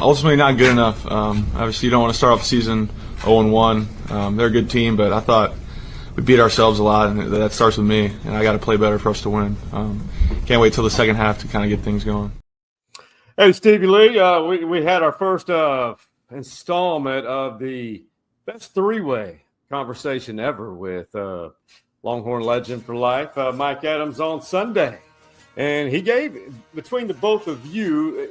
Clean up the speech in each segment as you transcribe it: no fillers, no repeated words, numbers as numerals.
ultimately not good enough. Obviously, you don't want to start off the season 0-1. They're a good team, but I thought we beat ourselves a lot, and that starts with me, and I got to play better for us to win. Can't wait till the second half to kind of get things going. Hey, Stevie Lee, we had our first installment of the best three-way conversation ever with Longhorn legend for life, Mike Adams, on Sunday. And he gave, between the both of you,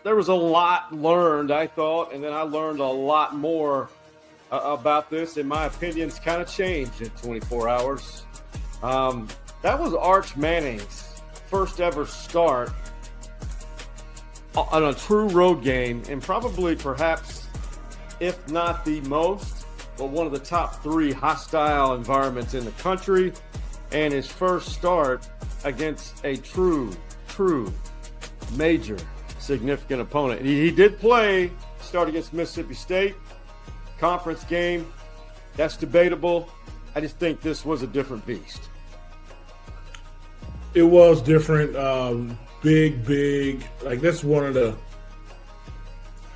there was a lot learned, I thought, and then I learned a lot more about this, and my opinions kind of changed in 24 hours. That was Arch Manning's first ever start on a true road game, and probably perhaps, if not the most, but one of the top three hostile environments in the country, and his first start against a true major significant opponent. He did play, start against Mississippi State, conference game. That's debatable. I just think this was a different beast. It was different. Big. Like, that's one of the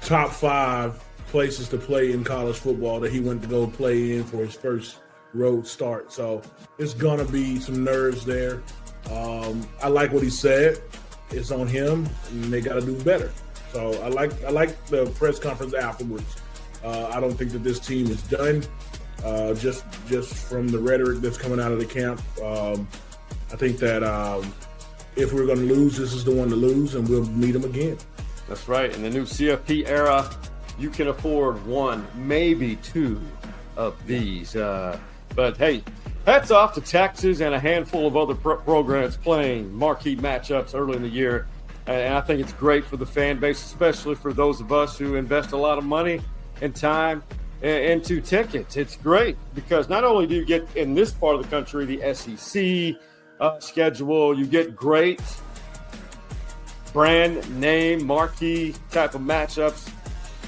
top 5 places to play in college football that he went to go play in for his first road start. So it's going to be some nerves there. I like what he said. It's on him, and they got to do better. So I like the press conference afterwards. I don't think that this team is done. Just from the rhetoric that's coming out of the camp, I think that if we're going to lose, this is the one to lose, and we'll meet them again. That's right. In the new CFP era, you can afford one, maybe two of these. But, hey, hats off to Texas and a handful of other programs playing marquee matchups early in the year. And I think it's great for the fan base, especially for those of us who invest a lot of money and time into tickets. It's great because not only do you get, in this part of the country, the SEC schedule, you get great brand name, marquee type of matchups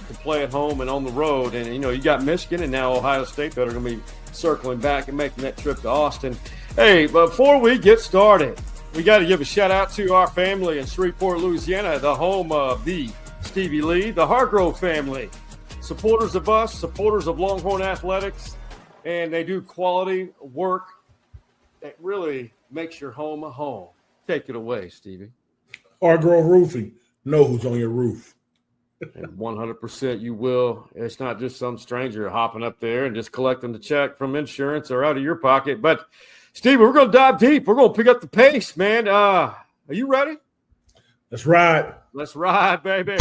to play at home and on the road. And, you got Michigan and now Ohio State that are going to be circling back and making that trip to Austin. Hey, before we get started, we got to give a shout out to our family in Shreveport, Louisiana, the home of the Stevie Lee, the Hargrove family. Supporters of us, supporters of Longhorn Athletics, and they do quality work that really makes your home a home. Take it away, Stevie. Hargrove Roofing. Know who's on your roof. And 100% you will. It's not just some stranger hopping up there and just collecting the check from insurance or out of your pocket. But, Stevie, we're going to dive deep. We're going to pick up the pace, man. Are you ready? Let's ride. Let's ride, baby.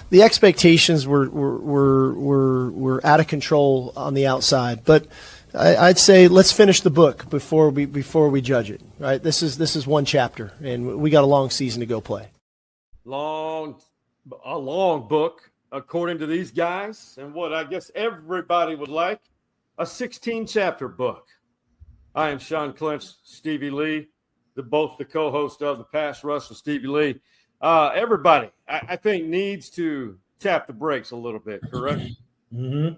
The expectations were out of control on the outside, but I'd say let's finish the book before we judge it. Right? This is one chapter, and we got a long season to go play. A long book, according to these guys, and what I guess everybody would like, a 16-chapter book. I am Sean Clinch, Stevie Lee, both the co-host of the Pass Rush with Stevie Lee. Everybody, I think, needs to tap the brakes a little bit, correct? Mm-hmm.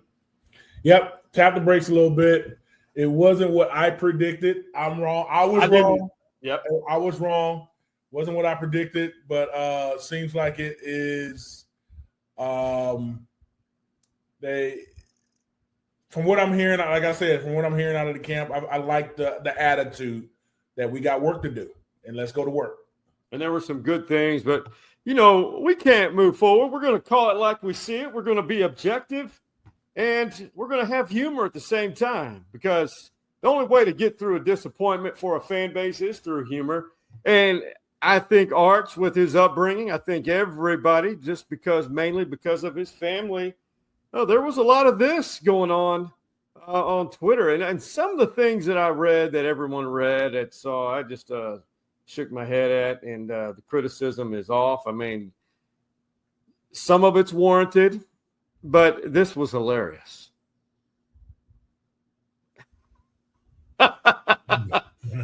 Yep, tap the brakes a little bit. It wasn't what I predicted. I'm wrong. I was wrong. Yep, I was wrong. Wasn't what I predicted, but seems like it is. From what I'm hearing, like I said, from what I'm hearing out of the camp, I like the attitude that we got work to do, and let's go to work. And there were some good things, but, we can't move forward. We're going to call it like we see it. We're going to be objective, and we're going to have humor at the same time, because the only way to get through a disappointment for a fan base is through humor. And I think Arch, with his upbringing, I think everybody, mainly because of his family, there was a lot of this going on Twitter. And some of the things that I read that everyone read and saw, I just shook my head at, and the criticism is off. I mean, some of it's warranted, but this was hilarious.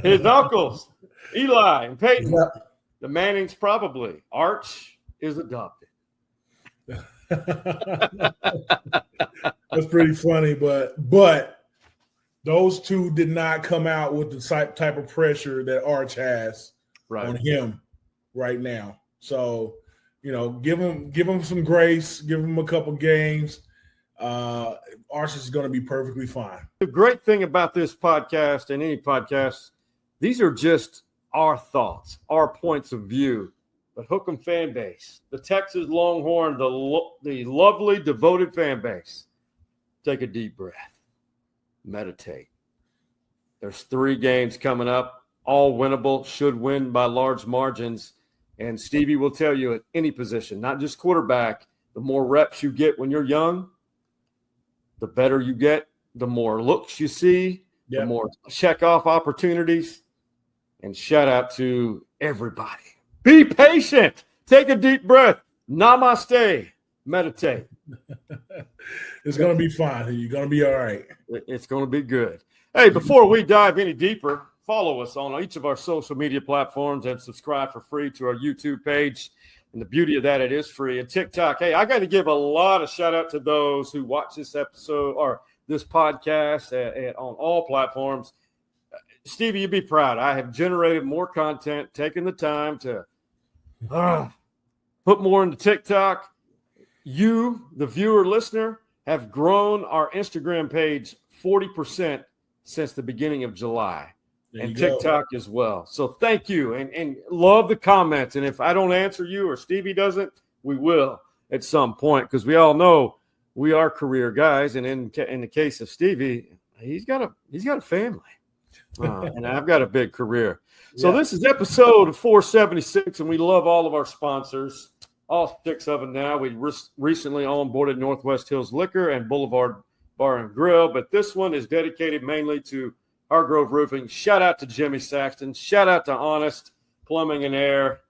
His uncles Eli and Peyton. Yep. The Mannings probably. Arch is adopted. That's pretty funny, but those two did not come out with the type of pressure that Arch has on him right now. So, give him some grace, give him a couple games. Arch is going to be perfectly fine. The great thing about this podcast and any podcast, these are just our thoughts, our points of view. But Hook'em fan base, the Texas Longhorn, the lovely, devoted fan base, take a deep breath. Meditate. There's 3 games coming up, all winnable, should win by large margins. And Stevie will tell you at any position, not just quarterback, the more reps you get when you're young, the better you get, the more looks you see, the more check-off opportunities. And shout out to everybody. Be patient. Take a deep breath. Namaste. Meditate. It's going to be fine. You're going to be all right. It's going to be good. Hey, before we dive any deeper, follow us on each of our social media platforms and subscribe for free to our YouTube page. And the beauty of that, it is free. And TikTok, hey, I got to give a lot of shout out to those who watch this episode or this podcast on all platforms. Stevie, you'd be proud. I have generated more content, taken the time to put more into TikTok. You, the viewer, listener, have grown our Instagram page 40% since the beginning of July. And TikTok as well. So thank you and love the comments. And if I don't answer you or Stevie doesn't, we will at some point because we all know we are career guys. And in the case of Stevie, he's got a family. And I've got a big career. So this is episode 476, and we love all of our sponsors, all 6 of them now. We recently onboarded Northwest Hills Liquor and Boulevard Bar and Grill, but this one is dedicated mainly to Hargrove Roofing. Shout out to Jimmy Saxton. Shout out to Honest Plumbing and Air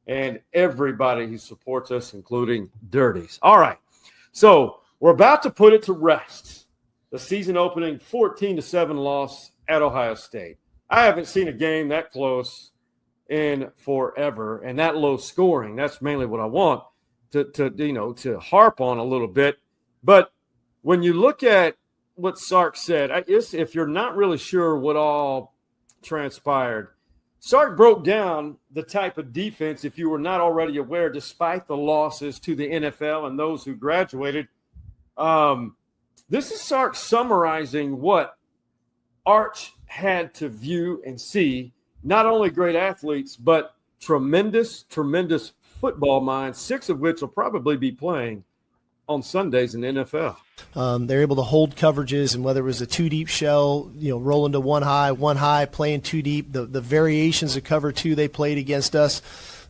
and everybody who supports us, including Dirties. All right, so we're about to put it to rest. The season opening 14-7 loss at Ohio State. I haven't seen a game that close in forever and that low scoring. That's mainly what I want to harp on a little bit. But when you look at what Sark said, I guess if you're not really sure what all transpired, Sark broke down the type of defense, if you were not already aware, despite the losses to the NFL and those who graduated. This is Sark summarizing what Arch had to view and see, not only great athletes, but tremendous football minds, 6 of which will probably be playing on Sundays in the NFL. They're able to hold coverages, and whether it was a 2-deep shell, rolling to one high, playing 2 deep, the variations of cover 2 they played against us,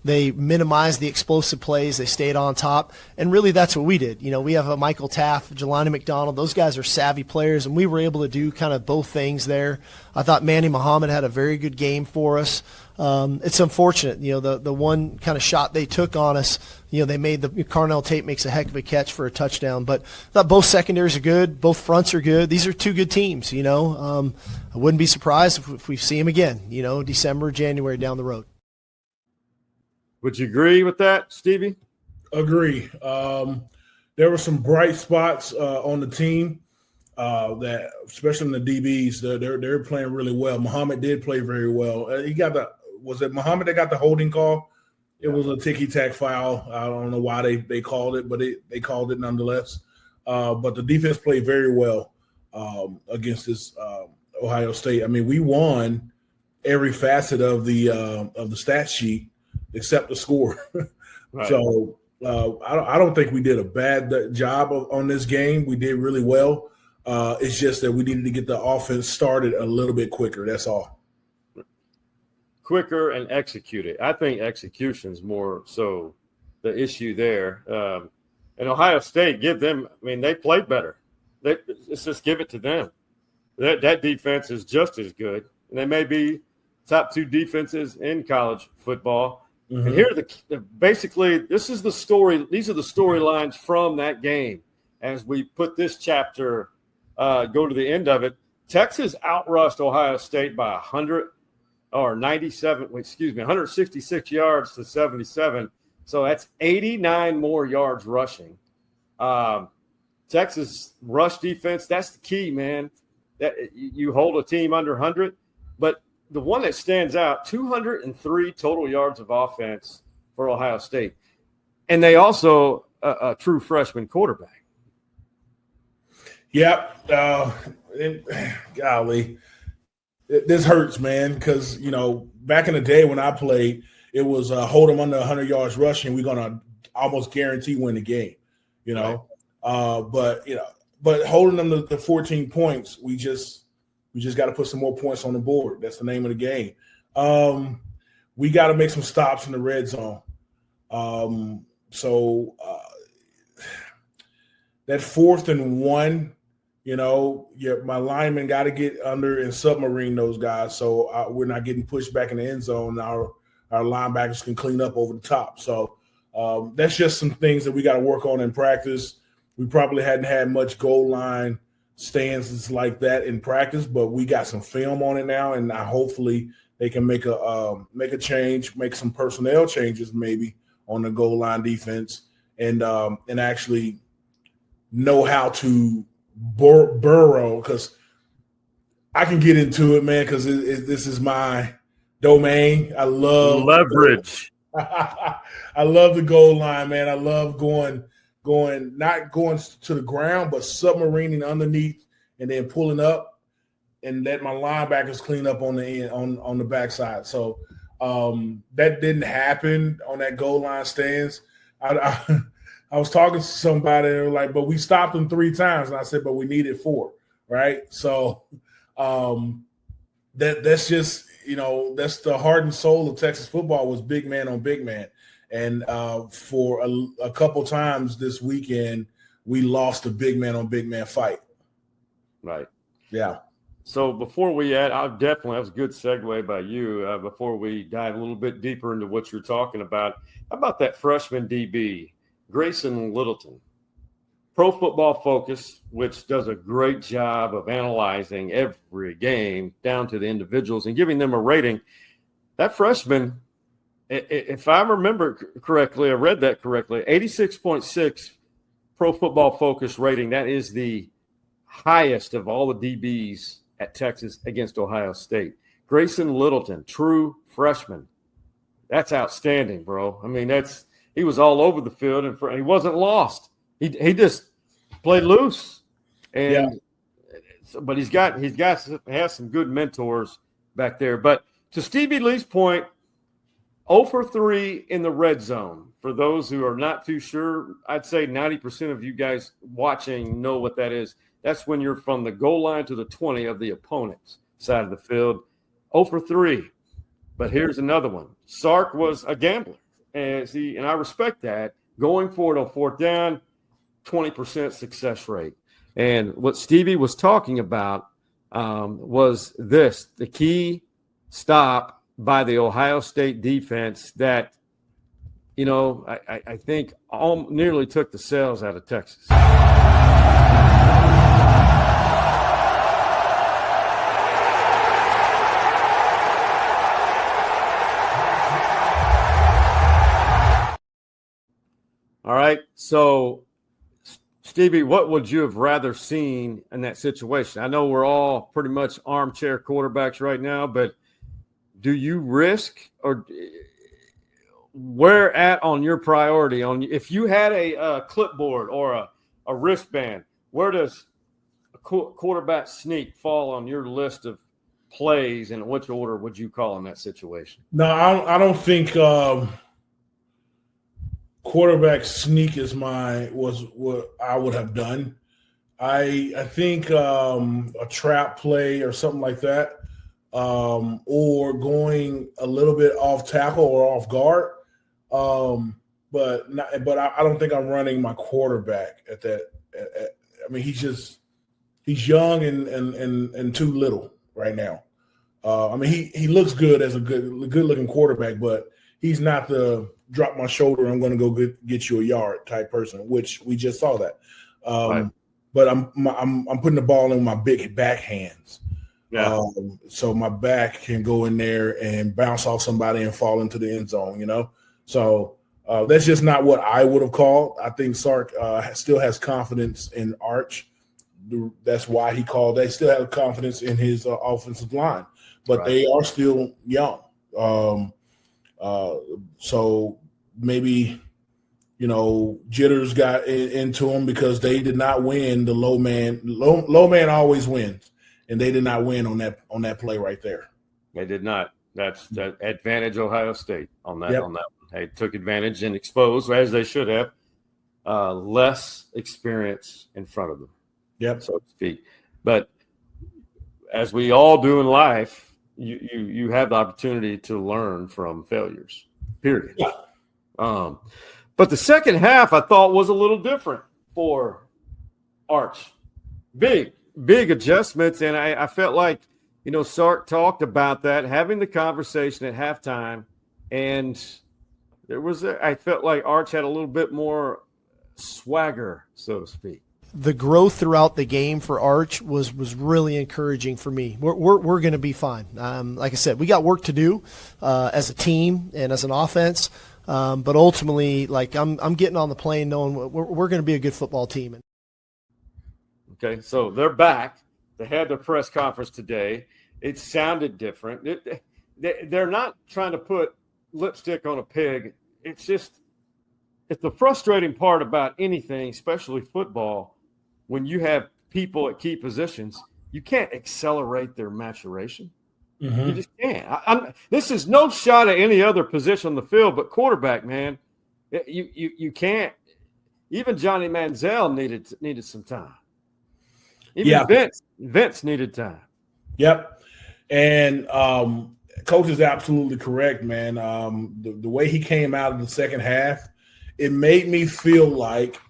they minimized the explosive plays. They stayed on top, and really that's what we did. We have a Michael Taft, Jelani McDonald. Those guys are savvy players, and we were able to do kind of both things there. I thought Manny Muhammad had a very good game for us. It's unfortunate, the one kind of shot they took on us, they made Carnell Tate makes a heck of a catch for a touchdown, but I thought both secondaries are good, both fronts are good. These are 2 good teams, I wouldn't be surprised if we see them again, December, January down the road. Would you agree with that, Stevie? Agree. There were some bright spots on the team that, especially in the DBs, they're playing really well. Muhammad did play very well. Was it Muhammad that got the holding call? It was a ticky-tack foul. I don't know why they called it, but they called it nonetheless. But the defense played very well against this Ohio State. I mean, we won every facet of the stat sheet except the score. Right. So I don't think we did a bad job on this game. We did really well. It's just that we needed to get the offense started a little bit quicker. That's all. Quicker and execute it. I think execution's more so the issue there. And Ohio State, they played better. Let's just give it to them. That defense is just as good. And they may be top 2 defenses in college football. Mm-hmm. And here basically this is the story. These are the storylines from that game. As we put this chapter, go to the end of it, Texas outrushed Ohio State by 100. or 166 yards to 77. So that's 89 more yards rushing. Texas rush defense, that's the key, man. That you hold a team under 100. But the one that stands out, 203 total yards of offense for Ohio State. And they also a true freshman quarterback. Yep. Golly. This hurts, man, because, back in the day when I played, it was hold them under 100 yards rushing. We're going to almost guarantee win the game, Right. But holding them to 14 points, we just got to put some more points on the board. That's the name of the game. We got to make some stops in the red zone. So that 4th and 1, my linemen got to get under and submarine those guys, so we're not getting pushed back in the end zone. Our linebackers can clean up over the top. So that's just some things that we got to work on in practice. We probably hadn't had much goal line stances like that in practice, but we got some film on it now, and hopefully they can make a change, make some personnel changes maybe on the goal line defense, and actually know how to burrow, because I can get into it, man, because this is my domain. I love leverage. I love the goal line, man. I love going not going to the ground, but submarining underneath and then pulling up and let my linebackers clean up on the end, on the backside. So that didn't happen on that goal line stance. I was talking to somebody and they were like, but we stopped them 3 times. And I said, but we needed 4, right? So that's just, that's the heart and soul of Texas football, was big man on big man. And for a couple times this weekend, we lost a big man on big man fight. Right. Yeah. So before we add, that was a good segue by you. Before we dive a little bit deeper into what you're talking about, how about that freshman DB, Grayson Littleton? Pro Football Focus, which does a great job of analyzing every game down to the individuals and giving them a rating. That freshman, if I remember correctly, I read that correctly, 86.6 Pro Football Focus rating. That is the highest of all the DBs at Texas against Ohio State. Grayson Littleton, true freshman. That's outstanding, bro. I mean, he was all over the field and he wasn't lost. He just played loose, and but he has some good mentors back there. But to Stevie Lee's point, 0 for 3 in the red zone. For those who are not too sure, I'd say 90% of you guys watching know what that is. That's when you're from the goal line to the 20 of the opponent's side of the field. 0 for 3. But here's another one. Sark was a gambler, and I respect that. Going for it on 4th down, 20% success rate. And what Stevie was talking about was the key stop by the Ohio State defense that, I think nearly took the sales out of Texas. All right, so Stevie, what would you have rather seen in that situation? I know we're all pretty much armchair quarterbacks right now, but do you risk, or where at on your priority? If you had a clipboard or a wristband, where does a quarterback sneak fall on your list of plays, and which order would you call in that situation? No, I don't think quarterback sneak was what I would have done. I think a trap play or something like that, or going a little bit off tackle or off guard. But I don't think I'm running my quarterback at that. I mean, he's young and too little right now. I mean, he looks good as a good looking quarterback, but he's not the drop my shoulder, I'm going to go get you a yard type person, which we just saw that. Right. But I'm putting the ball in my big back hands. Yeah. So my back can go in there and bounce off somebody and fall into the end zone, So that's just not what I would have called. I think Sark still has confidence in Arch. That's why he called. They still have confidence in his offensive line, but they are still young. So maybe jitters got into them because they did not win. The low man always wins, and they did not win on that play right there. They did not. That's that advantage Ohio State on that. Yep. On that one. They took advantage and exposed, as they should have, less experience in front of them. Yep. So to speak. But as we all do in life, you have the opportunity to learn from failures. Period. Yeah. But the second half I thought was a little different for Arch. Big adjustments, and I felt like Sark talked about that, having the conversation at halftime, and I felt like Arch had a little bit more swagger, so to speak. The growth throughout the game for Arch was really encouraging for me. We're going to be fine. Like I said, we got work to do as a team and as an offense, but ultimately, like I'm getting on the plane knowing we're going to be a good football team. Okay, so they're back. They had their press conference today. It sounded different. They're not trying to put lipstick on a pig. It's the frustrating part about anything, especially football. When you have people at key positions, you can't accelerate their maturation. Mm-hmm. You just can't. This is no shot at any other position on the field, but quarterback, man, you can't. Even Johnny Manziel needed some time. Even Vince needed time. Yep. And Coach is absolutely correct, man. The way he came out of the second half, it made me feel like,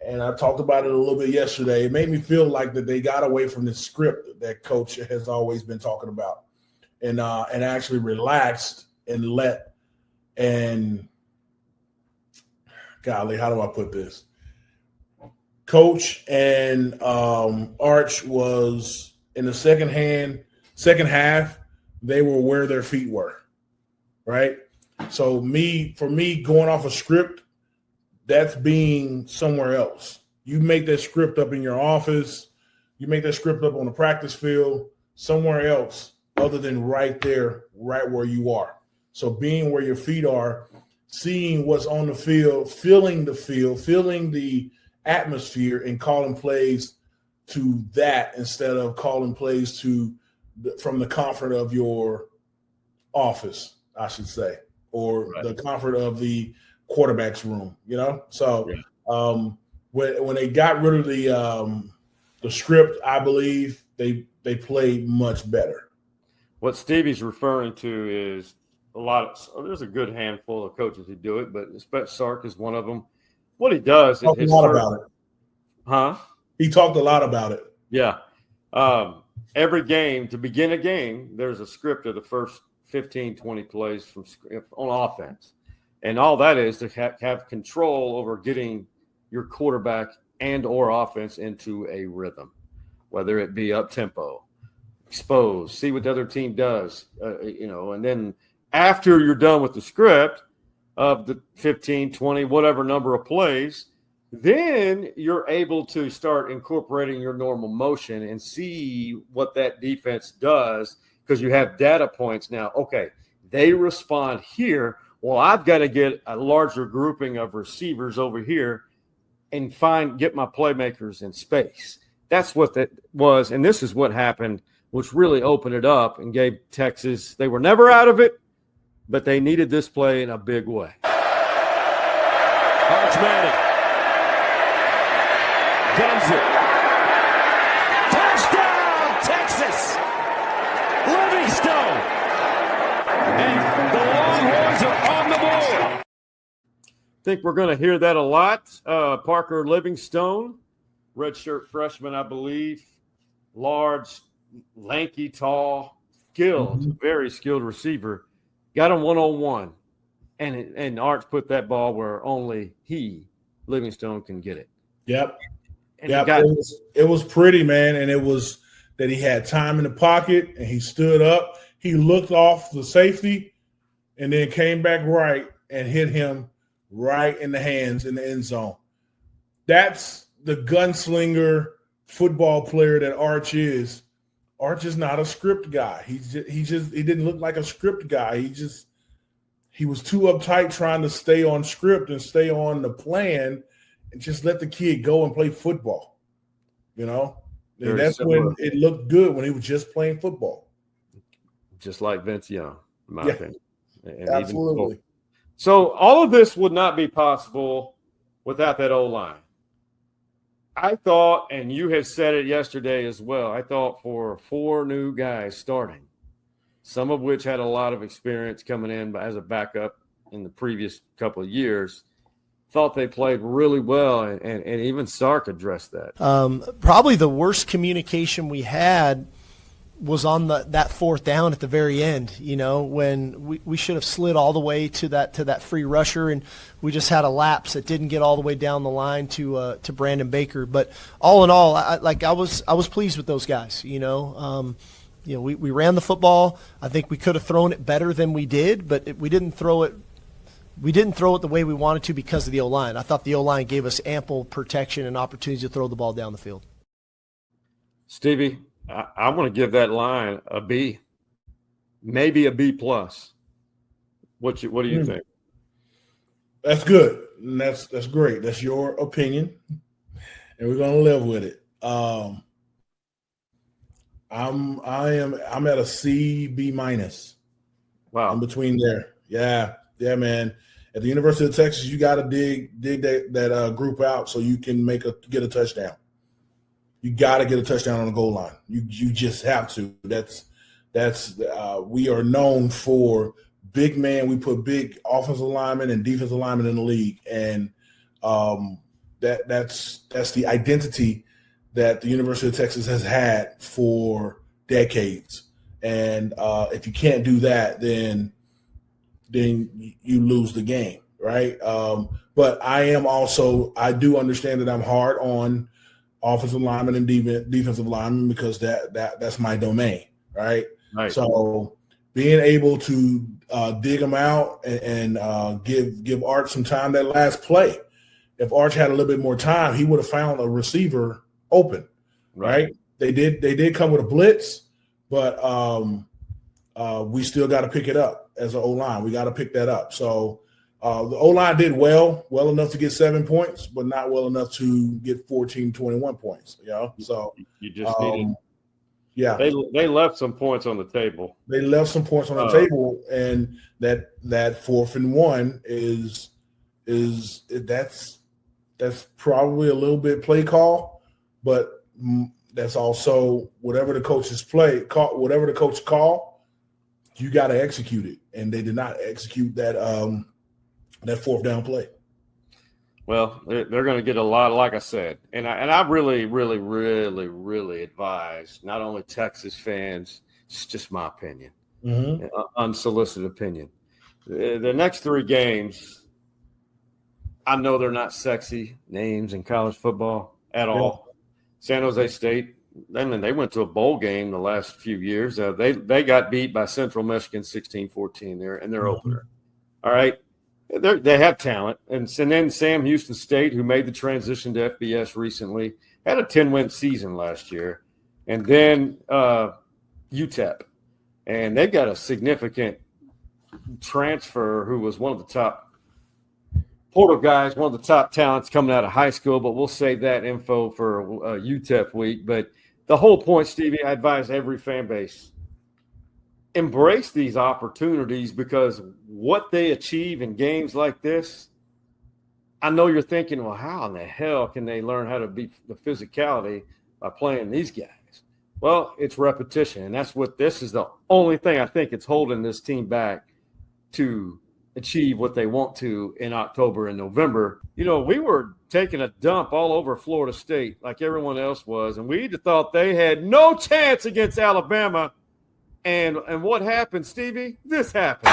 and I talked about it a little bit yesterday, it made me feel like that they got away from the script that Coach has always been talking about, and actually relaxed and golly, how do I put this? Coach and Arch was in the second half, they were where their feet were, right? So for me, going off a script, that's being somewhere else. You make that script up in your office. You make that script up on the practice field, somewhere else other than right there, right where you are. So being where your feet are, seeing what's on the field, feeling the atmosphere, and calling plays to that instead of calling plays from the comfort of your office, I should say, or the comfort of the quarterback's room, So when they got rid of the script, I believe they played much better. What Stevie's referring to is there's a good handful of coaches who do it, but especially Sark is one of them. What he does He talked a lot about it. Huh? He talked a lot about it. Yeah. Every game, to begin a game, there's a script of the first 15, 20 plays on offense. And all that is to have control over getting your quarterback and or offense into a rhythm, whether it be up-tempo, expose, see what the other team does, and then after you're done with the script of the 15, 20, whatever number of plays, then you're able to start incorporating your normal motion and see what that defense does because you have data points now. Okay, they respond here. Well, I've got to get a larger grouping of receivers over here and get my playmakers in space. That's what that was, and this is what happened, which really opened it up and gave Texas – they were never out of it, but they needed this play in a big way. Arch Manning. Guns it. Touchdown, Texas! Livingstone! And the Longhorns are on the board. I think we're going to hear that a lot. Parker Livingstone, redshirt freshman, I believe. Large, lanky, tall, skilled, very skilled receiver. Got him one-on-one. And Arch put that ball where only Livingstone, can get it. Yep. And it was pretty, man. And that he had time in the pocket and he stood up. He looked off the safety and then came back right and hit him right in the hands in the end zone. That's the gunslinger football player that Arch is. Arch is not a script guy. He didn't look like a script guy. He was too uptight trying to stay on script and stay on the plan and just let the kid go and play football. You know? And that's when it looked good, when he was just playing football. Just like Vince Young, in my opinion. And absolutely. So all of this would not be possible without that O-line. I thought, and you had said it yesterday as well, I thought for 4 new guys starting, some of which had a lot of experience coming in as a backup in the previous couple of years, thought they played really well, and even Sark addressed that. Probably the worst communication we had was on that 4th down at the very end, you know, when we should have slid all the way to that free rusher, and we just had a lapse that didn't get all the way down the line to Brandon Baker. But all in all, I was pleased with those guys, you know. We ran the football. I think we could have thrown it better than we did, but we didn't throw it. We didn't throw it the way we wanted to because of the O-line. I thought the O-line gave us ample protection and opportunity to throw the ball down the field. Stevie, I want to give that line a B, maybe a B+. What do you think? That's good. And that's great. That's your opinion, and we're gonna live with it. I'm at a C, B-. Wow. In between there. Yeah, man. At the University of Texas, you got to dig that group out so you can get a touchdown. You got to get a touchdown on the goal line. You just have to. We are known for big man. We put big offensive linemen and defensive linemen in the league, and that's the identity that the University of Texas has had for decades. And if you can't do that, then you lose the game, right? But I do understand that I'm hard on offensive linemen and defensive linemen because that's my domain, right? Right. So being able to dig them out and give Arch some time that last play. If Arch had a little bit more time, he would have found a receiver open, right? They did come with a blitz, but we still got to pick it up as an O-line. We got to pick that up. So the O-line did well enough to get 7 points, but not well enough to get 14, 21 points. You know, so you just needed. Yeah, they left some points on the table. They left some points on the table, and that 4th and 1 that's probably a little bit play call, but that's also whatever the coaches whatever the coach call, you got to execute it, and they did not execute that 4th down play. Well, they're going to get a lot, like I said, and I really, really, really, really advise not only Texas fans. It's just my opinion, unsolicited opinion. The next 3 games, I know they're not sexy names in college football at all. San Jose State, they went to a bowl game the last few years. They got beat by Central Michigan 16-14 there in their opener. All right. They have talent. And then Sam Houston State, who made the transition to FBS recently, had a 10-win season last year. And then UTEP. And they've got a significant transfer who was one of the top Portal guys, one of the top talents coming out of high school, but we'll save that info for UTEP week. But the whole point, Stevie, I advise every fan base, embrace these opportunities, because what they achieve in games like this, I know you're thinking, well, how in the hell can they learn how to beat the physicality by playing these guys? Well, it's repetition, and that's what this is the only thing I think it's holding this team back to achieve what they want to in October and November. You know, we were taking a dump all over Florida State like everyone else was, and we thought they had no chance against Alabama. And what happened, Stevie? This happened.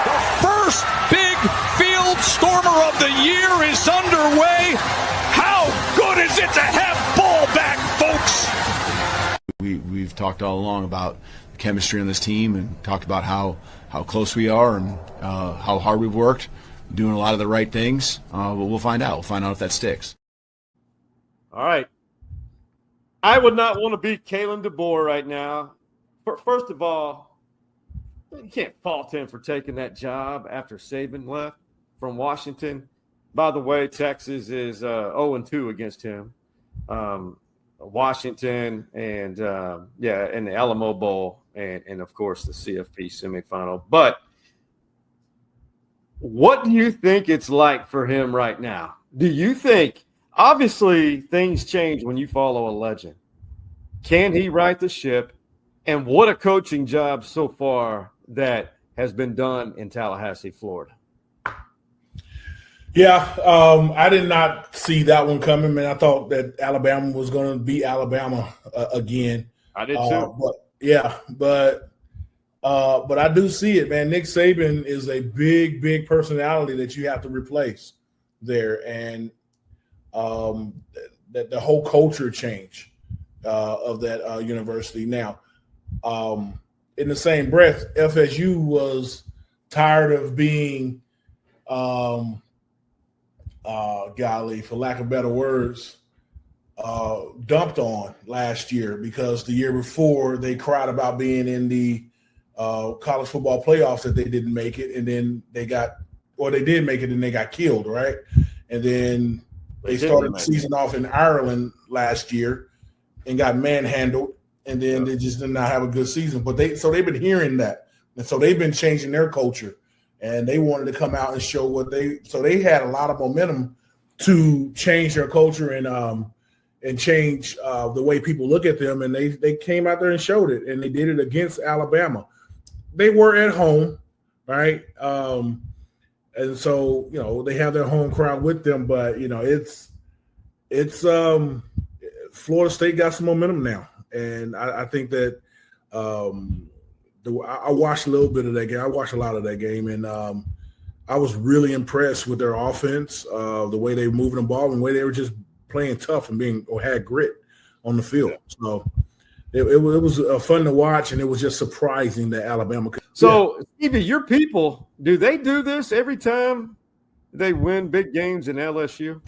The first big of the year is underway. How good is it to have ball back, folks? We've talked all along about the chemistry on this team and talked about how close we are and how hard we've worked, doing a lot of the right things. But we'll find out. We'll find out if that sticks. All right. I would not want to beat Kalen DeBoer right now. First of all, you can't fault him for taking that job after Saban left from Washington. By the way, Texas is 0-2 against him. Washington and and the Alamo Bowl and of course the CFP semifinal. But what do you think it's like for him right now? Do you think obviously things change when you follow a legend? Can he right the ship? And what a coaching job so far that has been done in Tallahassee, Florida. Yeah, I did not see that one coming, man. I thought that Alabama was going to beat Alabama again. I did too. But I do see it, man. Nick Saban is a big, big personality that you have to replace there, and that the whole culture change of that university. Now, in the same breath, FSU was tired of being golly, for lack of better words, dumped on last year because the year before they cried about being in the college football playoffs that they didn't make it, and then they did make it and they got killed, right? And then they started the season off in Ireland last year and got manhandled, and then they just did not have a good season. But they've been hearing that, and so they've been changing their culture. And they wanted to come out and show so they had a lot of momentum to change their culture and change the way people look at them. And they came out there and showed it, and they did it against Alabama. They were at home, right? And so, they have their home crowd with them, but it's Florida State got some momentum now. And I think that, I watched a little bit of that game. I watched a lot of that game, and I was really impressed with their offense, the way they were moving the ball and the way they were just playing tough and had grit on the field. So it was fun to watch, and it was just surprising that Alabama could. So, Stevie, your people, do they do this every time they win big games in LSU?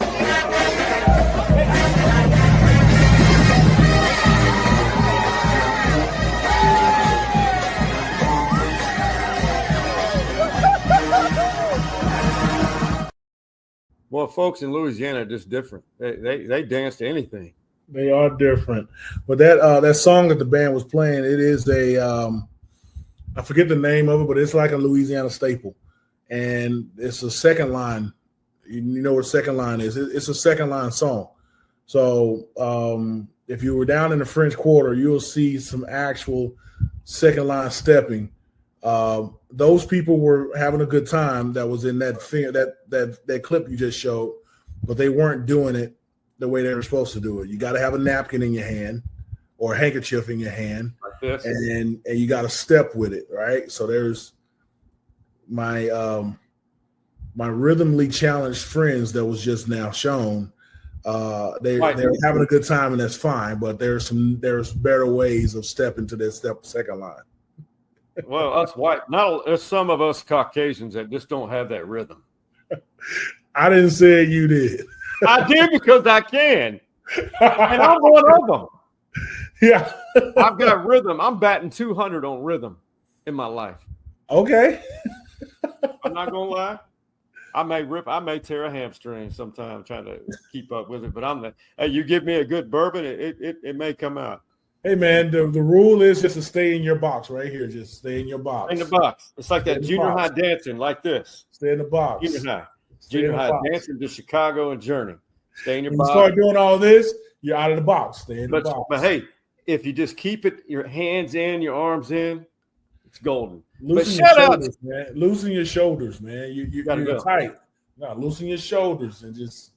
Well, folks in Louisiana are just different. They dance to anything. They are different. But that song that the band was playing, it is I forget the name of it, but it's like a Louisiana staple. And it's a second line. You know what second line is. It's a second line song. So if you were down in the French Quarter, you'll see some actual second line stepping. Those people were having a good time that was in that clip you just showed, but they weren't doing it the way they were supposed to do it. You got to have a napkin in your hand or a handkerchief in your hand, like this. And you got to step with it, right? So there's my rhythmly challenged friends that was just now shown. They're having a good time, and that's fine, but there's better ways of stepping to this second line. Well, us white, there's some of us Caucasians that just don't have that rhythm. I didn't say you did. I did because I can. And I'm one of them. Yeah. I've got rhythm. I'm batting 200 on rhythm in my life. Okay. I'm not going to lie. I may tear a hamstring sometime trying to keep up with it, but you give me a good bourbon, it may come out. Hey, man, the rule is just to stay in your box right here. Just stay in your box. In the box. It's like that junior high dancing like this. Stay in the box. Junior high dancing to Chicago and Journey. Stay in your box. You start doing all this, you're out of the box. Stay in the box. But, hey, if you just keep it, your hands in, your arms in, it's golden. Loosen your shoulders, man. Loosen your shoulders, man. You're tight. No, loosen your shoulders and just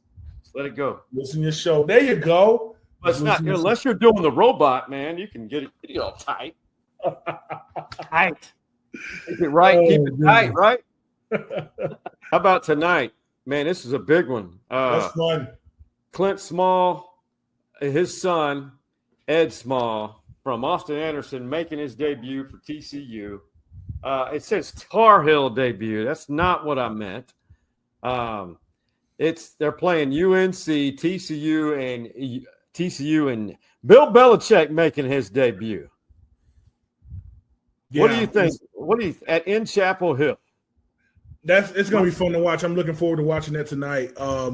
let it go. Loosen your shoulder. There you go. But it's not unless you're doing the robot, man. You can get it all tight. Tight. Keep it right. Keep it tight, right? How about tonight? Man, this is a big one. That's fun. Clint Small, his son, Ed Small, from Austin Anderson, making his debut for TCU. It says Tar Heel debut. That's not what I meant. They're playing UNC, TCU, and Bill Belichick making his debut. Yeah, What do you think? In Chapel Hill? It's going to be fun to watch. I'm looking forward to watching that tonight. I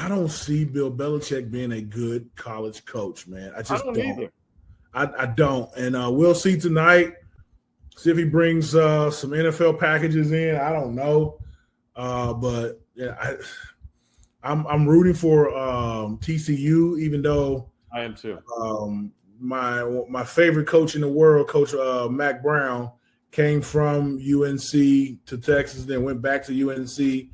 don't see Bill Belichick being a good college coach, man. I don't either. I don't. And we'll see tonight. See if he brings some NFL packages in. I don't know. But yeah, I'm rooting for TCU, even though I am too. My favorite coach in the world, Coach Mac Brown, came from UNC to Texas, then went back to UNC.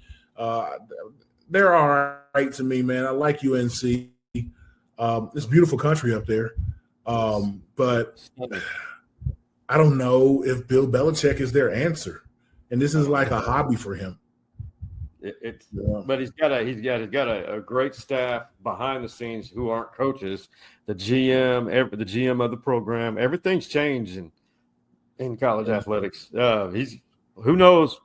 They're all right to me, man. I like UNC. It's a beautiful country up there. But I don't know if Bill Belichick is their answer. And this is like a hobby for him. But he's got a great staff behind the scenes who aren't coaches. The GM of the program, everything's changed in college athletics. Who knows?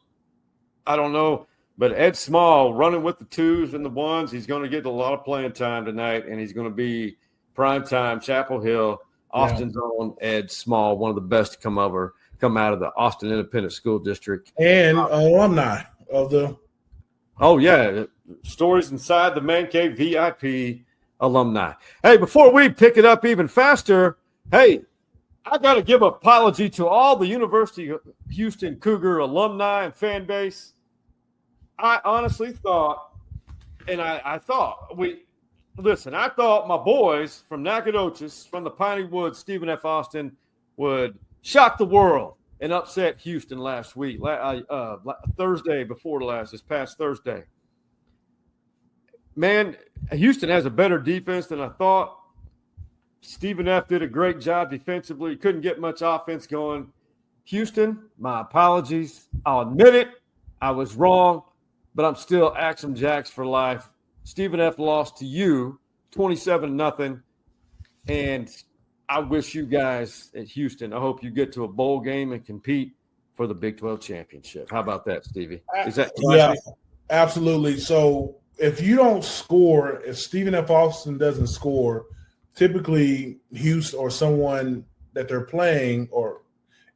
I don't know. But Ed Small running with the twos and the ones, he's going to get a lot of playing time tonight, and he's going to be prime time. Chapel Hill, Austin's own Ed Small, one of the best to come out of the Austin Independent School District, and alumni of the. Oh, yeah. Stories inside the Man Cave VIP alumni. Hey, before we pick it up even faster, hey, I got to give an apology to all the University of Houston Cougar alumni and fan base. I honestly thought, I thought my boys from Nacogdoches, from the Piney Woods, Stephen F. Austin, would shock the world and upset Houston last week, Thursday before last, this past Thursday. Man, Houston has a better defense than I thought. Stephen F. did a great job defensively. He couldn't get much offense going. Houston, my apologies. I'll admit it. I was wrong, but I'm still Axum Jacks for life. Stephen F. lost to you 27-0, and I wish you guys at Houston, I hope you get to a bowl game and compete for the Big 12 championship. How about that, Stevie? Is that yeah, absolutely. So if you don't score, if Stephen F. Austin doesn't score, typically Houston or someone that they're playing, or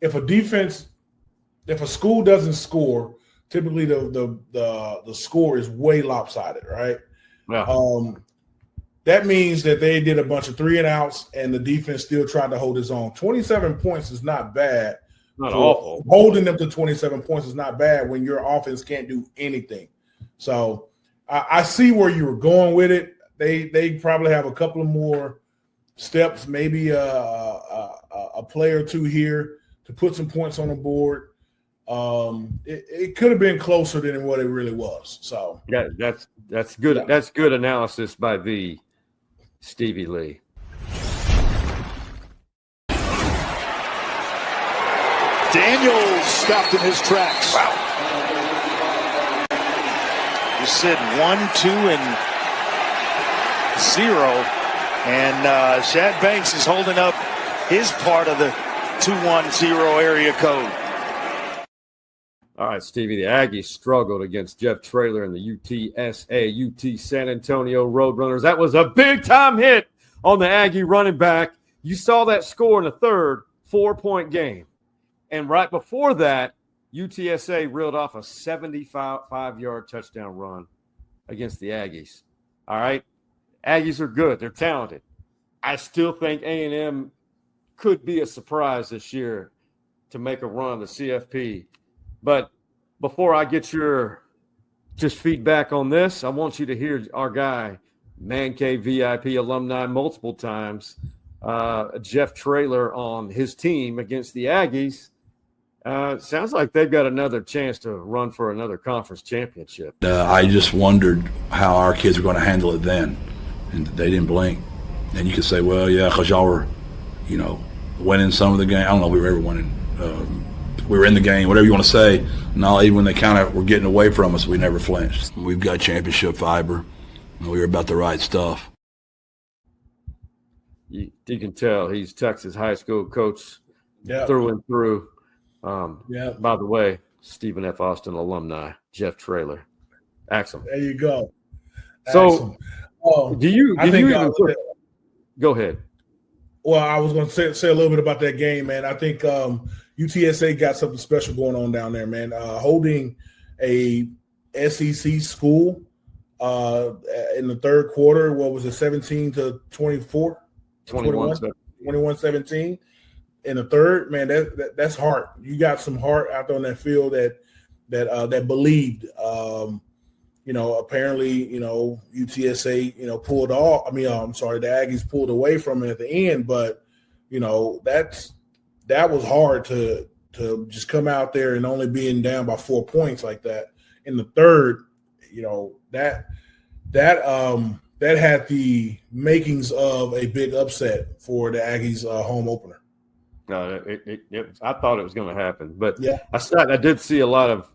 if a school doesn't score, typically the score is way lopsided, right? Yeah. That means that they did a bunch of 3-and-outs and the defense still tried to hold its own. 27 points is not bad. Not awful. Holding them to 27 points is not bad when your offense can't do anything. So I see where you were going with it. They probably have a couple of more steps, maybe a play or two here to put some points on the board. It could have been closer than what it really was. So yeah, that's good. Yeah. That's good analysis by the Stevie Lee. Daniels stopped in his tracks. Wow. You said 1-2-0, and Shad Banks is holding up his part of the 210 area code. All right, Stevie, the Aggies struggled against Jeff Traylor and the UTSA, UT San Antonio Roadrunners. That was a big-time hit on the Aggie running back. You saw that score in the third, 4-point game. And right before that, UTSA reeled off a 75-yard touchdown run against the Aggies. All right? Aggies are good. They're talented. I still think A&M could be a surprise this year to make a run the CFP. But before I get your just feedback on this, I want you to hear our guy, Man Cave VIP alumni multiple times, Jeff Traylor on his team against the Aggies. Sounds like they've got another chance to run for another conference championship. I just wondered how our kids were going to handle it then, and they didn't blink. And you could say, well, yeah, because y'all were, winning some of the game. I don't know if we were ever winning we were in the game, whatever you want to say. No, even when they kind of were getting away from us, we never flinched. We've got championship fiber, and we were about the right stuff. You can tell he's Texas high school coach through and through. By the way, Stephen F. Austin alumni, Jeff Traylor. Axum. There you go. So, go ahead. Well, I was going to say a little bit about that game, man. I think UTSA got something special going on down there, man. Holding a SEC school in the third quarter, what was it, 17-24? 21-17 in the third, man. That's heart. You got some heart out there on that field that believed. Apparently, UTSA, pulled off. The Aggies pulled away from it at the end, but that was hard to just come out there and only being down by 4 points like that in the third. That had the makings of a big upset for the Aggies' home opener. No, I thought it was going to happen, but yeah. I did see a lot of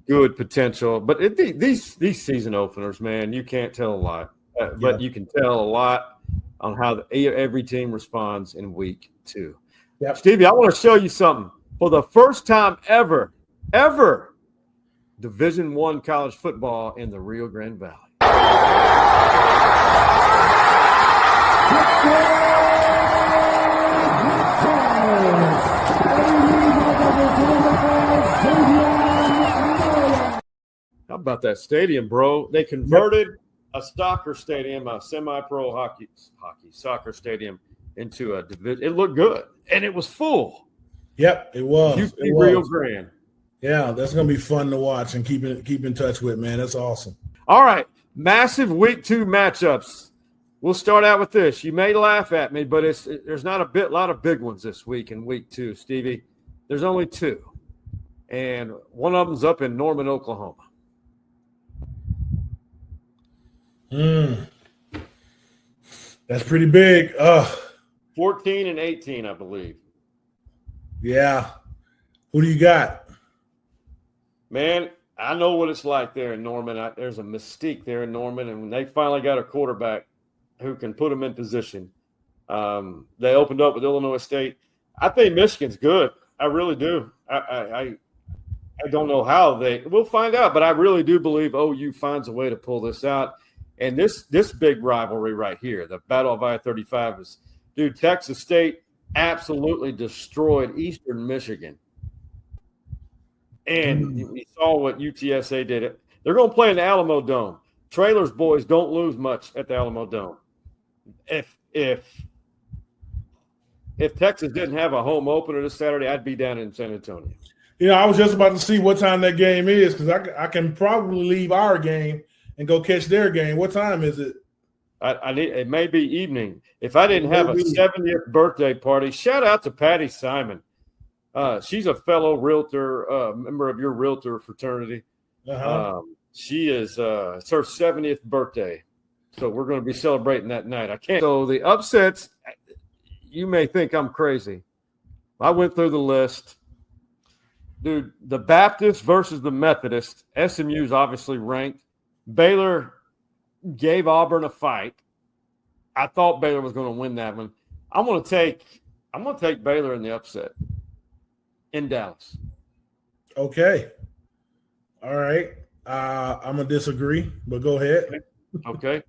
good potential. But these season openers, man, you can't tell a lot, but you can tell a lot on how every team responds in week 2. Yeah. Stevie, I want to show you something. For the first time ever, Division I college football in the Rio Grande Valley. How about that stadium, bro? They converted a soccer stadium, a semi-pro soccer stadium, into a division. It looked good, and it was full. Yep, it was. Rio Grande. Yeah, that's going to be fun to watch and keep in touch with, man. That's awesome. All right, massive week 2 matchups. We'll start out with this. You may laugh at me, but there's not a lot of big ones this week in week 2, Stevie. There's only 2, and one of them's up in Norman, Oklahoma. That's pretty big. 14 and 18, I believe. Yeah. Who do you got? Man, I know what it's like there in Norman. There's a mystique there in Norman, and when they finally got a quarterback who can put them in position, they opened up with Illinois State. I think Michigan's good. I really do. I don't know how we'll find out, but I really do believe OU finds a way to pull this out. And this big rivalry right here, the Battle of I-35 is, dude, Texas State absolutely destroyed Eastern Michigan. And we saw what UTSA did. They're going to play in the Alamo Dome. Traylor's boys don't lose much at the Alamo Dome. If Texas didn't have a home opener this Saturday, I'd be down in San Antonio. I was just about to see what time that game is, because I can probably leave our game and go catch their game. What time is it? It may be evening. If I didn't have a 70th birthday party, shout out to Patty Simon. She's a fellow realtor, member of your realtor fraternity. She is it's her 70th birthday, so we're going to be celebrating that night. So the upsets, you may think I'm crazy. I went through the list. Dude, the Baptist versus the Methodist. SMU's obviously ranked. Baylor gave Auburn a fight. I thought Baylor was going to win that one. I'm going to take Baylor in the upset in Dallas. Okay. All right. I'm going to disagree, but go ahead. Okay.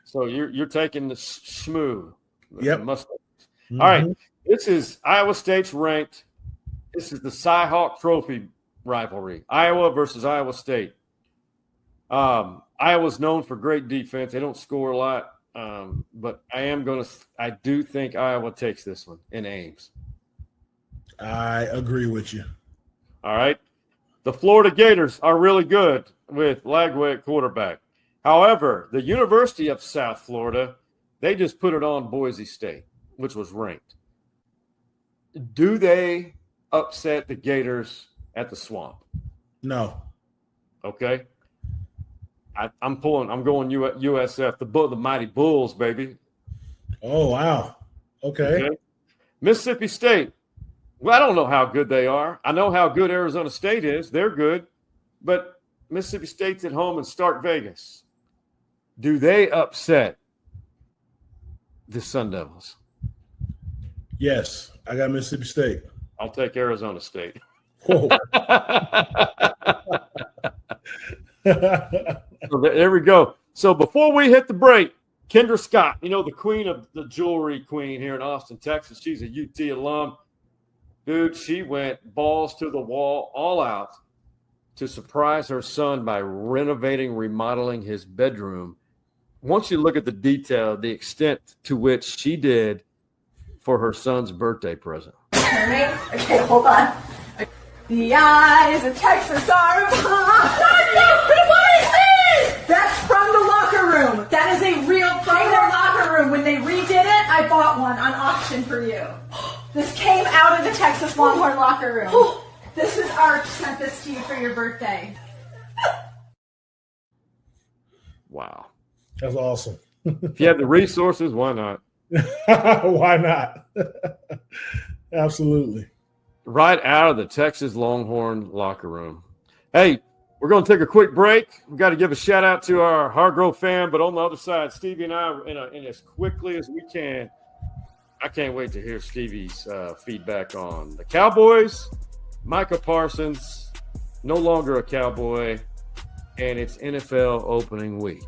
So you're taking the Shmoo. Yep. All right. This is Iowa State's ranked. This is the Cy-Hawk Trophy rivalry. Iowa versus Iowa State. Iowa's known for great defense. They don't score a lot, but I do think Iowa takes this one in Ames. I agree with you. All right. The Florida Gators are really good with Lagway at quarterback. However, the University of South Florida, they just put it on Boise State, which was ranked. Do they upset the Gators at the Swamp? No. Okay. I'm going USF, the Mighty Bulls, baby. Oh, wow. Okay. Mississippi State, Well, I don't know how good they are. I know how good Arizona State is. They're good. But Mississippi State's at home in Stark Vegas. Do they upset the Sun Devils? Yes, I got Mississippi State. I'll take Arizona State. Whoa. So there we go. So before we hit the break, Kendra Scott, the queen of the jewelry queen here in Austin, Texas. She's a UT alum. Dude, she went balls to the wall, all out, to surprise her son by remodeling his bedroom. Once you look at the detail, the extent to which she did for her son's birthday present. Okay, hold on. The eyes of Texas are upon. What is this? That's from the locker room. That is a real thing in their locker room. When they redid it, I bought one on auction for you. This came out of the Texas Longhorn locker room. This is Arch sent this to you for your birthday. Wow. That's awesome. If you have the resources, why not? Why not? Absolutely. Right out of the Texas Longhorn locker room. Hey, we're going to take a quick break. We've got to give a shout out to our Hargrove fan, but on the other side, Stevie and I, in as quickly as we can, I can't wait to hear Stevie's feedback on the Cowboys, Micah Parsons, no longer a Cowboy, and it's NFL opening week.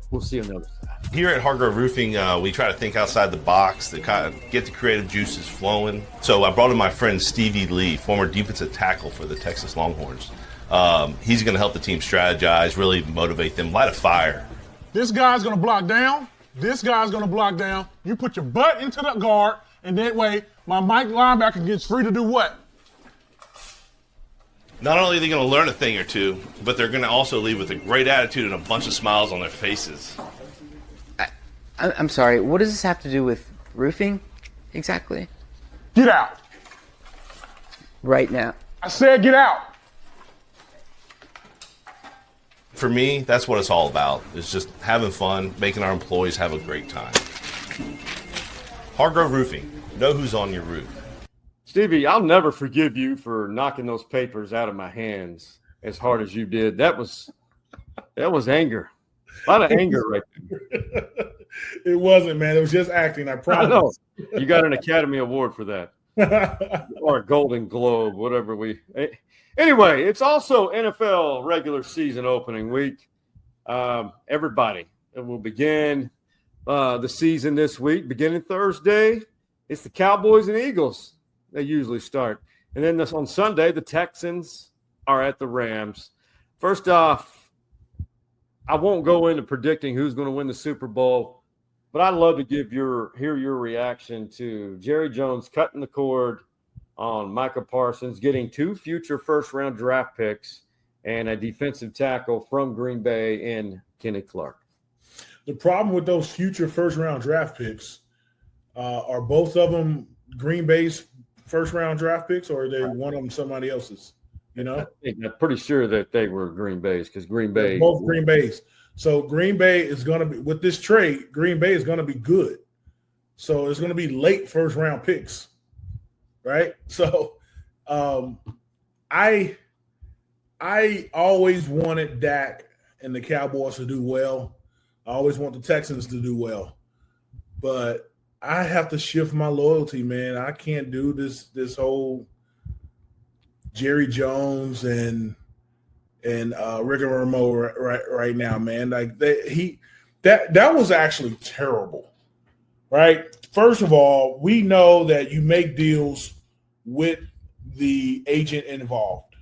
We'll see you on the other side. Here at Hargrove Roofing, we try to think outside the box to kind of get the creative juices flowing. So I brought in my friend Stevie Lee, former defensive tackle for the Texas Longhorns. He's going to help the team strategize, really motivate them, light a fire. This guy's going to block down. This guy's going to block down. You put your butt into the guard, and that way my Mike linebacker gets free to do what? Not only are they going to learn a thing or two, but they're going to also leave with a great attitude and a bunch of smiles on their faces. I'm sorry, what does this have to do with roofing exactly? Get out. Right now. I said get out. For me, that's what it's all about. It's just having fun, making our employees have a great time. Hargrove Roofing, know who's on your roof. Stevie, I'll never forgive you for knocking those papers out of my hands as hard as you did. That was anger. A lot of anger right there. It wasn't, man. It was just acting. I promise. I know. You got an Academy Award for that. Or a Golden Globe, whatever we. Anyway, it's also NFL regular season opening week. Everybody will begin the season this week, beginning Thursday. It's the Cowboys and Eagles. They usually start. And then on Sunday, the Texans are at the Rams. First off, I won't go into predicting who's going to win the Super Bowl, but I'd love to hear your reaction to Jerry Jones cutting the cord on Micah Parsons, getting 2 future first-round draft picks and a defensive tackle from Green Bay in Kenny Clark. The problem with those future first-round draft picks are both of them Green Bay's first-round draft picks, or are they one of them somebody else's? I'm pretty sure that they were Green Bay's because Green Bay. They're both Green Bay's. So Green Bay is going to be, with this trade, Green Bay is going to be good. So it's going to be late first-round picks, right? So I always wanted Dak and the Cowboys to do well. I always want the Texans to do well. But I have to shift my loyalty, man. I can't do this whole Jerry Jones and rigmarole right now, man. Like that was actually terrible, right? First of all, we know that you make deals with the agent involved,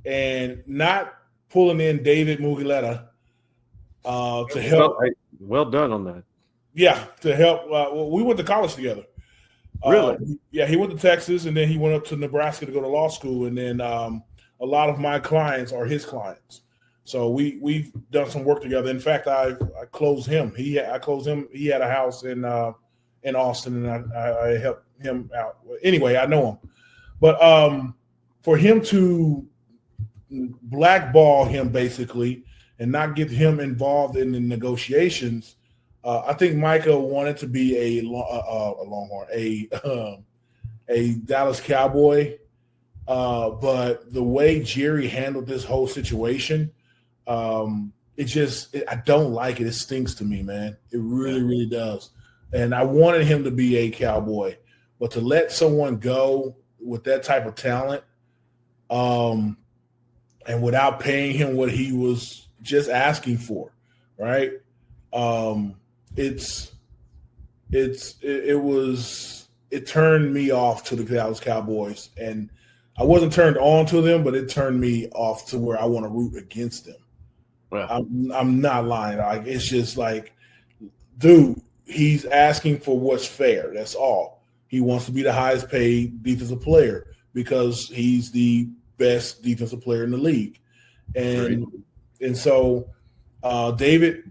and not pulling in David Mugileta to help. Well done on that. Yeah, to help. We went to college together. Really? Yeah, he went to Texas, and then he went up to Nebraska to go to law school. And then a lot of my clients are his clients. So we've done some work together. In fact, I closed him. I closed him. He had a house in Austin, and I helped him out. Anyway, I know him. But for him to blackball him basically and not get him involved in the negotiations, I think Micah wanted to be a Longhorn, a Dallas Cowboy. But the way Jerry handled this whole situation, I don't like it. It stinks to me, man. It really, really does. And I wanted him to be a Cowboy, but to let someone go with that type of talent, and without paying him what he was just asking for, right? It turned me off to the Dallas Cowboys, and I wasn't turned on to them, but it turned me off to where I want to root against them. Well, I'm not lying. Like, it's just like, dude, he's asking for what's fair. That's all. He wants to be the highest paid defensive player because he's the best defensive player in the league. And so David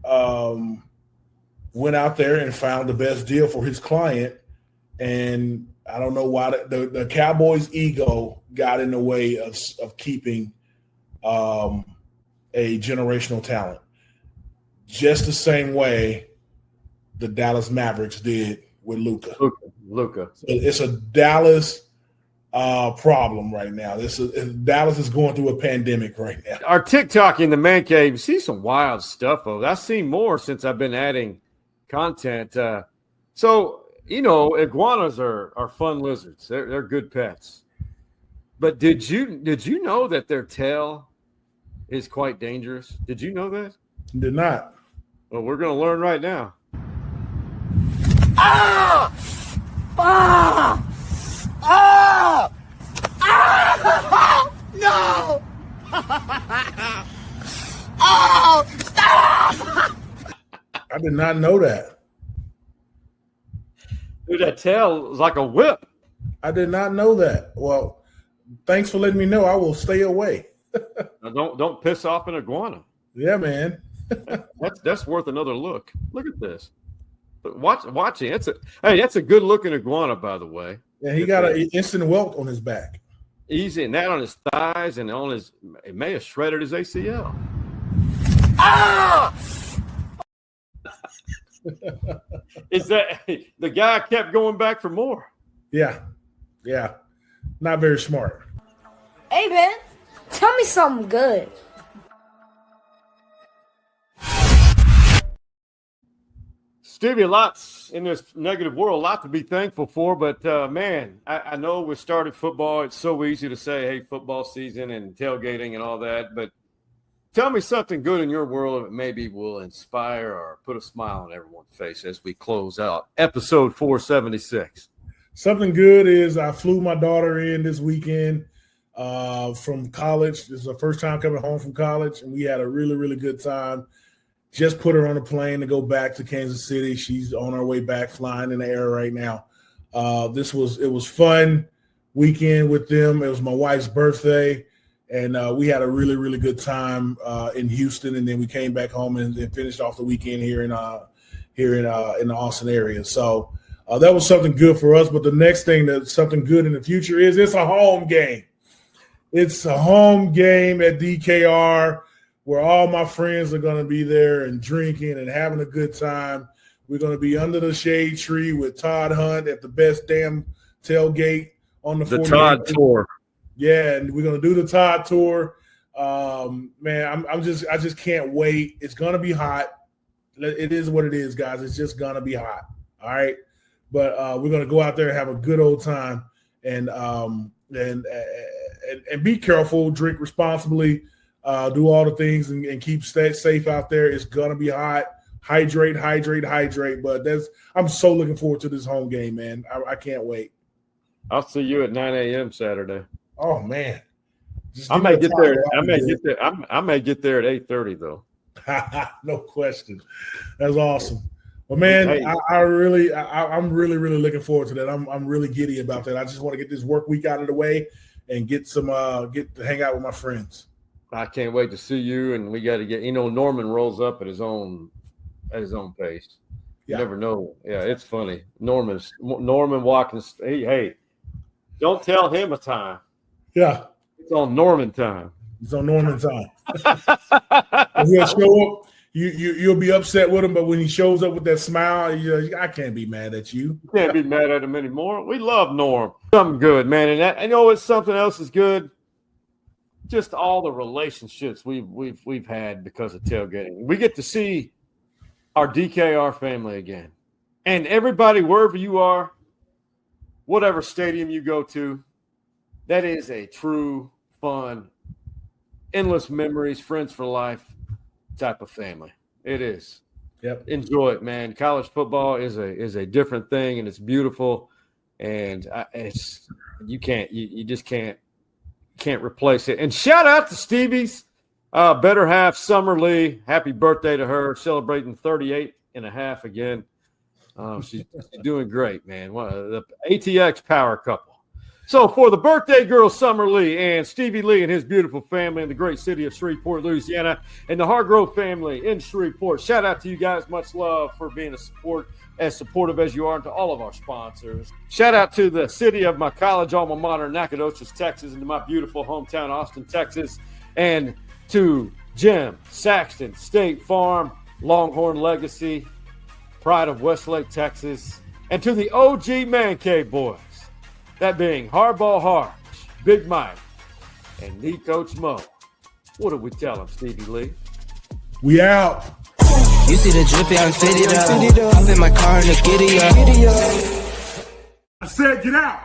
went out there and found the best deal for his client. And I don't know why the Cowboys' ego got in the way of keeping a generational talent, just the same way the Dallas Mavericks did with Luka. It's a Dallas problem right now. Dallas is going through a pandemic right now. Our TikTok in the man cave, you see some wild stuff, though. I've seen more since I've been adding content. So, iguanas are fun lizards. They're good pets. But did you know that their tail is quite dangerous? Did you know that? Did not. Well, we're going to learn right now. Ah! Ah! Ah! Ah! No! Oh! Stop! I did not know that. Dude, that tail is like a whip. I did not know that. Well, thanks for letting me know. I will stay away. Now, don't piss off an iguana. Yeah, man. That's worth another look. Look at this. But watching. That's a good looking iguana, by the way. Yeah, he got an instant welt on his back. Easy, and that on his thighs and on his. It may have shredded his ACL. Ah! Is that the guy kept going back for more? Yeah. Not very smart. Hey, man, tell me something good. Stevie, lots in this negative world, a lot to be thankful for. But, man, I know we started football. It's so easy to say, hey, football season and tailgating and all that. But tell me something good in your world that maybe will inspire or put a smile on everyone's face as we close out episode 476. Something good is I flew my daughter in this weekend from college. This is her first time coming home from college, and we had a really, really good time. Just put her on a plane to go back to Kansas City. She's on her way back, flying in the air right now. It was fun weekend with them. It was my wife's birthday, and we had a really, really good time in Houston. And then we came back home and finished off the weekend here in the Austin area. So that was something good for us. But the next thing that's something good in the future is it's a home game. It's a home game at DKR, where all my friends are going to be there and drinking and having a good time. We're going to be under the shade tree with Todd Hunt at the best damn tailgate on the Todd tour. Yeah, and we're going to do the Todd tour. Man, I just can't wait. It's going to be hot. It is what it is, guys. It's just going to be hot. All right. But we're going to go out there and have a good old time and be careful, drink responsibly. Do all the things and keep safe out there. It's gonna be hot. Hydrate. But I'm so looking forward to this home game, man. I can't wait. I'll see you at 9 a.m. Saturday. Oh man, I may get there. I may get there at 8:30 though. No question. That's awesome. Well, man, Hey. I'm really looking forward to that. I'm really giddy about that. I just want to get this work week out of the way and get to hang out with my friends. I can't wait to see you, and we got to get. Norman rolls up at his own pace. You never know. Yeah, it's funny. Norman walking. Hey, don't tell him a time. Yeah, it's on Norman time. It's on Norman time. you'll be upset with him, but when he shows up with that smile, I can't be mad at you. Can't be mad at him anymore. We love Norm. Something good, man. And I know it's something else is good. Just all the relationships we've had because of tailgating. We get to see our DKR family again. And everybody, wherever you are, whatever stadium you go to, that is a true, fun, endless memories, friends for life type of family. It is. Yep. Enjoy it, man. College football is a different thing, and it's beautiful. And you just can't replace it. And shout out to Stevie's better half, Summer Lee. Happy birthday to her, celebrating 38 and a half again. She's doing great, man. The ATX power couple. So for the birthday girl, Summer Lee, and Stevie Lee and his beautiful family in the great city of Shreveport, Louisiana, and the Hargrove family in Shreveport, shout out to you guys. Much love for being as supportive as you are, and to all of our sponsors. Shout out to the city of my college alma mater, Nacogdoches, Texas, and to my beautiful hometown, Austin, Texas, and to Jim Saxton, State Farm, Longhorn Legacy, pride of Westlake, Texas, and to the OG Man Cave boys, that being Hardball Harge, Big Mike, and Knee Coach Mo. What do we tell him, Stevie Lee? We out. You see the drippy, I'm fitted up. Hop in my car and the giddy up. I said get out.